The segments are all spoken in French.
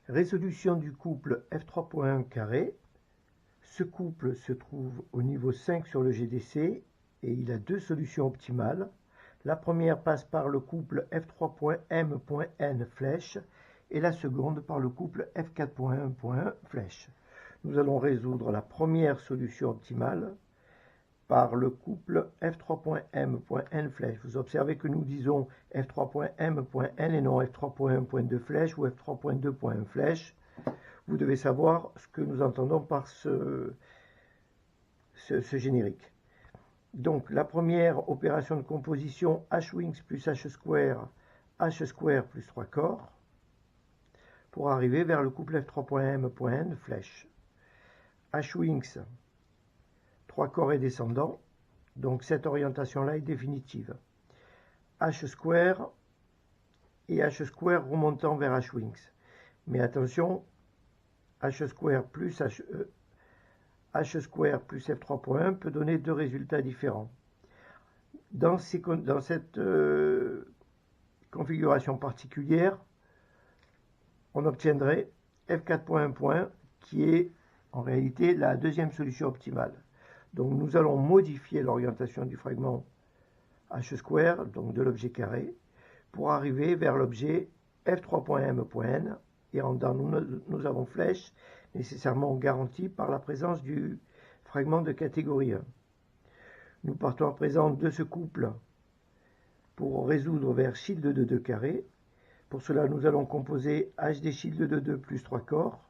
Résolution du couple F3.1 carré. Ce couple se trouve au niveau 5 sur le GDC et il a deux solutions optimales. La première passe par le couple F3.M.N flèche et la seconde par le couple F4.1.1 flèche. Nous allons résoudre la première solution optimale par le couple F3.M.N flèche. Vous observez que nous disons F3.M.N et non F3.1.2 flèche ou F3.2.1 flèche. Vous devez savoir ce que nous entendons par ce générique. Donc la première opération de composition H-wings plus H square plus 3 corps pour arriver vers le couple F3.M.N flèche. H-wings 3 corps et descendants, donc cette orientation-là est définitive. H square et H square remontant vers H-wings. Mais attention, H square plus F3.1 peut donner deux résultats différents. Dans cette configuration particulière, on obtiendrait F4.1 qui est en réalité la deuxième solution optimale. Donc nous allons modifier l'orientation du fragment H square, donc de l'objet carré, pour arriver vers l'objet F3.M.N. Et en dedans, nous avons flèche, nécessairement garantie par la présence du fragment de catégorie 1. Nous partons à présent de ce couple pour résoudre vers shield de 2 carré. Pour cela, nous allons composer HD shield de 2 plus 3 corps,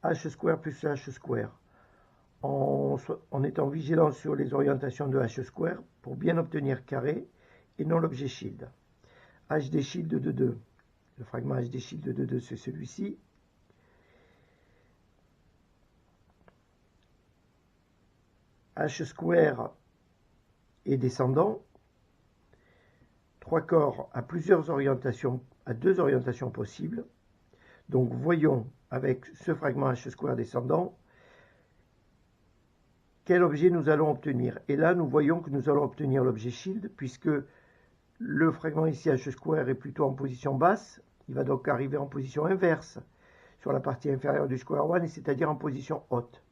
H square plus H square, en étant vigilant sur les orientations de H square pour bien obtenir carré et non l'objet shield. HD shield de 2. Le fragment HD shield de 2, c'est celui-ci. H square est descendant. 3 corps à plusieurs orientations, à deux orientations possibles. Donc voyons avec ce fragment H square descendant quel objet nous allons obtenir. Et là, nous voyons que nous allons obtenir l'objet shield puisque le fragment ici H square est plutôt en position basse. Il va donc arriver en position inverse sur la partie inférieure du square one, c'est-à-dire en position haute.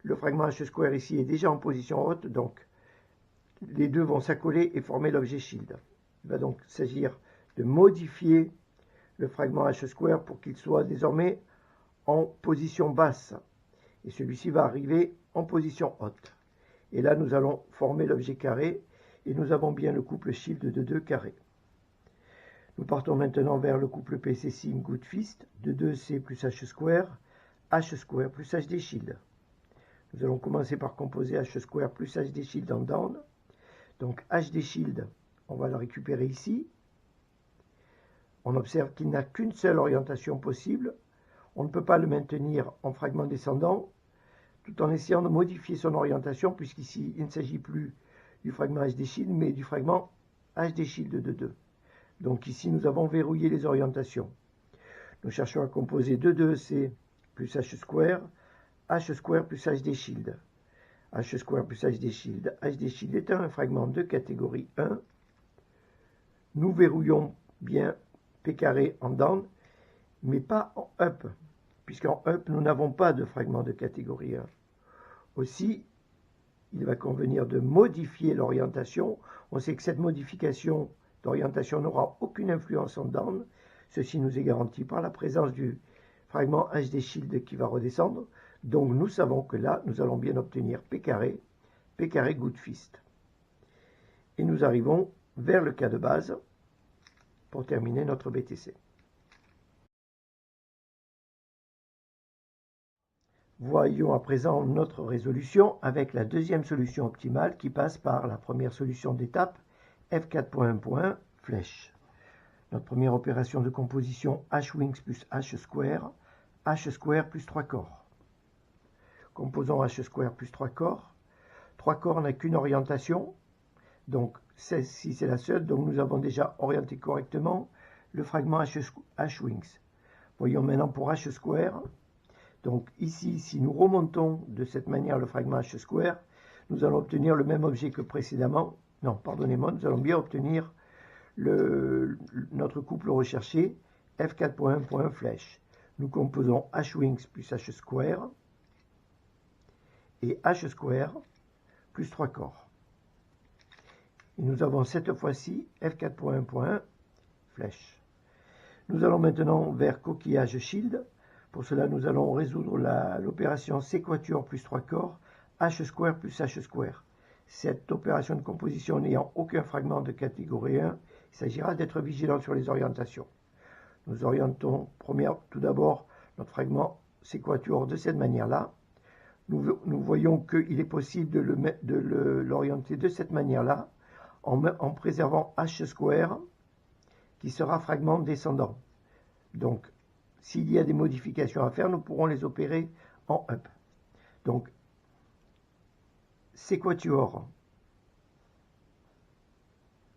Le fragment H square ici est déjà en position haute, donc les deux vont s'accoler et former l'objet shield. Il va donc s'agir de modifier le fragment H square pour qu'il soit désormais en position basse. Et celui-ci va arriver en position haute. Et là, nous allons former l'objet carré et nous avons bien le couple shield de 2 carré. Nous partons maintenant vers le couple PC Sim Good Fist de 2C plus H square plus HD shield. Nous allons commencer par composer H square plus HD shield en down. Donc HD shield, on va le récupérer ici. On observe qu'il n'a qu'une seule orientation possible. On ne peut pas le maintenir en fragment descendant, tout en essayant de modifier son orientation, puisqu'ici, il ne s'agit plus du fragment HD shield, mais du fragment HD shield de 2. Donc ici, nous avons verrouillé les orientations. Nous cherchons à composer 2C plus H square plus HD shield. H square plus HD shield. HD shield étant un fragment de catégorie 1. Nous verrouillons bien P carré en down, mais pas en up, puisqu'en up, nous n'avons pas de fragment de catégorie 1. Aussi, il va convenir de modifier l'orientation. On sait que cette modification d'orientation n'aura aucune influence en down. Ceci nous est garanti par la présence du fragment HD shield qui va redescendre. Donc nous savons que là, nous allons bien obtenir P carré Good Fist. Et nous arrivons vers le cas de base pour terminer notre BTC. Voyons à présent notre résolution avec la deuxième solution optimale qui passe par la première solution d'étape F4.1 flèche. Notre première opération de composition H-wings plus H square plus 3 corps. Composons H square plus 3 corps. 3 corps n'a qu'une orientation, donc celle-ci c'est la seule, donc nous avons déjà orienté correctement le fragment H-wings. Voyons maintenant pour H square. Donc ici, si nous remontons de cette manière le fragment H square, nous allons obtenir le même objet que précédemment. Non, pardonnez-moi, nous allons bien obtenir notre couple recherché F4.1 flèche. nous composons h-wings plus h square et h square plus 3 corps. Et nous avons cette fois-ci f4.1.1 flèche. Nous allons maintenant vers coquillage shield. Pour cela, nous allons résoudre l'opération C quatuor plus 3 corps, h square plus h square. Cette opération de composition n'ayant aucun fragment de catégorie 1, il s'agira d'être vigilant sur les orientations. Nous orientons tout d'abord notre fragment C quatuor de cette manière-là. Nous voyons qu'il est possible de l'orienter de cette manière-là en préservant h square qui sera fragment descendant. Donc, s'il y a des modifications à faire, nous pourrons les opérer en up. Donc, C quatuor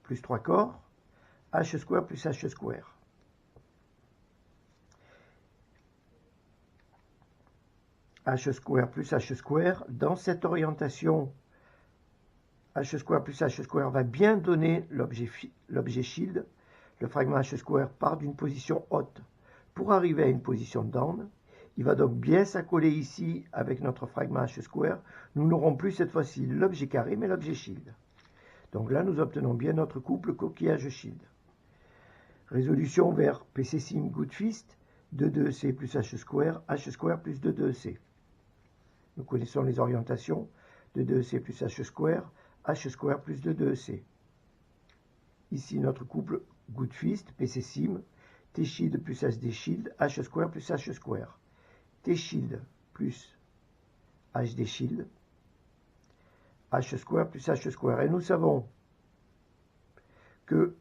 plus 3 corps, h square plus h square. H square plus h square, dans cette orientation, h square plus h square va bien donner l'objet shield. Le fragment h square part d'une position haute pour arriver à une position down. Il va donc bien s'accoler ici avec notre fragment h square. Nous n'aurons plus cette fois-ci l'objet carré, mais l'objet shield. Donc là, nous obtenons bien notre couple coquillage shield. Résolution vers PC sim good fist, 2,2c plus h square plus 2,2c. Nous connaissons les orientations, 2,2c plus h square plus 2,2c. Ici, notre couple good fist, PC sim, t shield plus hd shield, h square plus h square. T shield plus hd shield, h square plus h square. Et nous savons que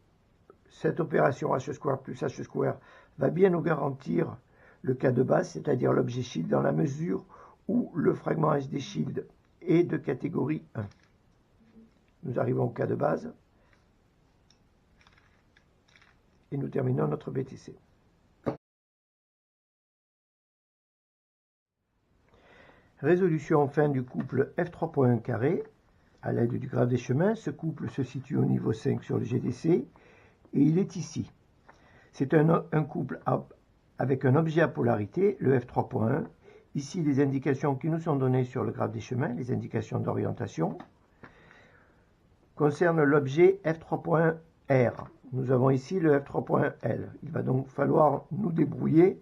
cette opération h square plus h square va bien nous garantir le cas de base, c'est-à-dire l'objet shield, dans la mesure où le fragment hd shield est de catégorie 1. Nous arrivons au cas de base et nous terminons notre BTC. Résolution enfin du couple f3.1 carré à l'aide du graphe des chemins. Ce couple se situe au niveau 5 sur le GDC et il est ici. C'est un couple avec un objet à polarité, le f3.1. Ici, les indications qui nous sont données sur le graphe des chemins, les indications d'orientation, concernent l'objet f3.1R. Nous avons ici le f3.1L. Il va donc falloir nous débrouiller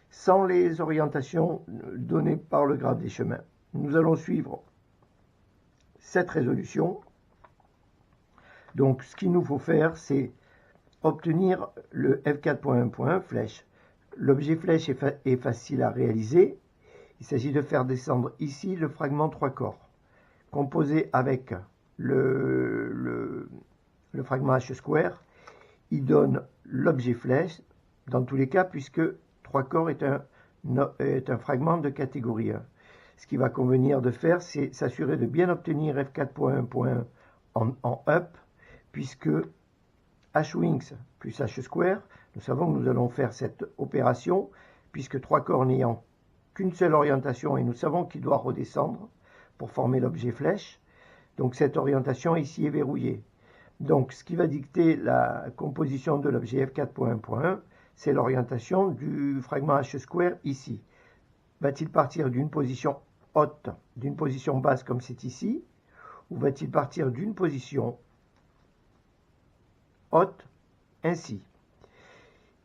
sans les orientations données par le graphe des chemins. Nous allons suivre cette résolution. Donc, ce qu'il nous faut faire, c'est obtenir le f4.1.1 flèche. L'objet flèche est facile à réaliser. Il s'agit de faire descendre ici le fragment 3 corps, composé avec le fragment h square. Il donne l'objet flèche, dans tous les cas, puisque 3 corps est un fragment de catégorie 1. Ce qui va convenir de faire, c'est s'assurer de bien obtenir f4.1.1 en up, puisque h-wings plus h square, nous savons que nous allons faire cette opération, puisque 3 corps n'ayant qu'une seule orientation, et nous savons qu'il doit redescendre pour former l'objet flèche. Donc cette orientation ici est verrouillée. Donc ce qui va dicter la composition de l'objet f4.1.1, c'est l'orientation du fragment h square ici. Va-t-il partir d'une position haute, d'une position basse comme c'est ici, ou va-t-il partir d'une position haute ainsi?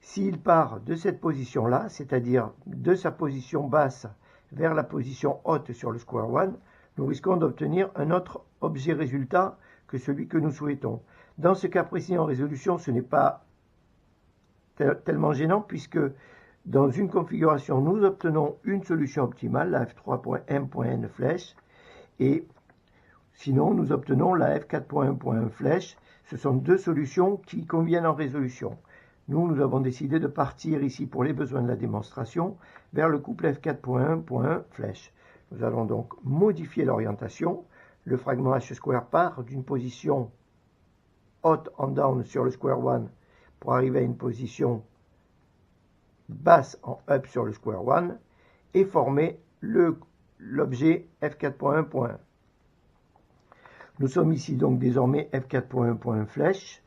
S'il part de cette position-là, c'est-à-dire de sa position basse vers la position haute sur le square one, nous risquons d'obtenir un autre objet résultat que celui que nous souhaitons. Dans ce cas précis en résolution, ce n'est pas tellement gênant puisque dans une configuration, nous obtenons une solution optimale, la f3.m.n flèche, et sinon nous obtenons la f4.1.1 flèche. Ce sont deux solutions qui conviennent en résolution. Nous avons décidé de partir ici pour les besoins de la démonstration vers le couple f4.1.1 flèche. Nous allons donc modifier l'orientation. Le fragment h square part d'une position haute en down sur le square one pour arriver à une position basse en up sur le square one et former l'objet f4.1.1. Nous sommes ici donc désormais f4.1.1 flèche.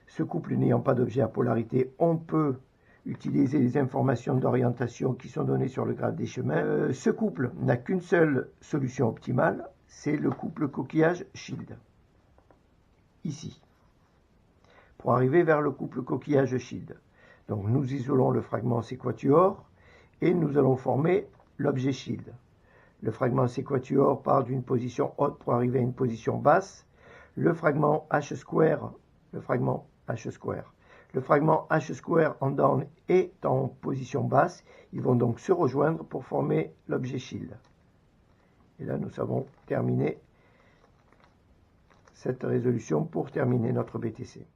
Ce couple n'ayant pas d'objet à polarité, on peut utiliser les informations d'orientation qui sont données sur le graphe des chemins. Ce couple n'a qu'une seule solution optimale, c'est le couple coquillage-shield, ici, pour arriver vers le couple coquillage-shield. Donc nous isolons le fragment séquatuor et nous allons former l'objet shield. Le fragment séquatuor part d'une position haute pour arriver à une position basse. Le fragment H2, le fragment H2 en down est en position basse. Ils vont donc se rejoindre pour former l'objet shield. Et là, nous avons terminé cette résolution pour terminer notre BTC.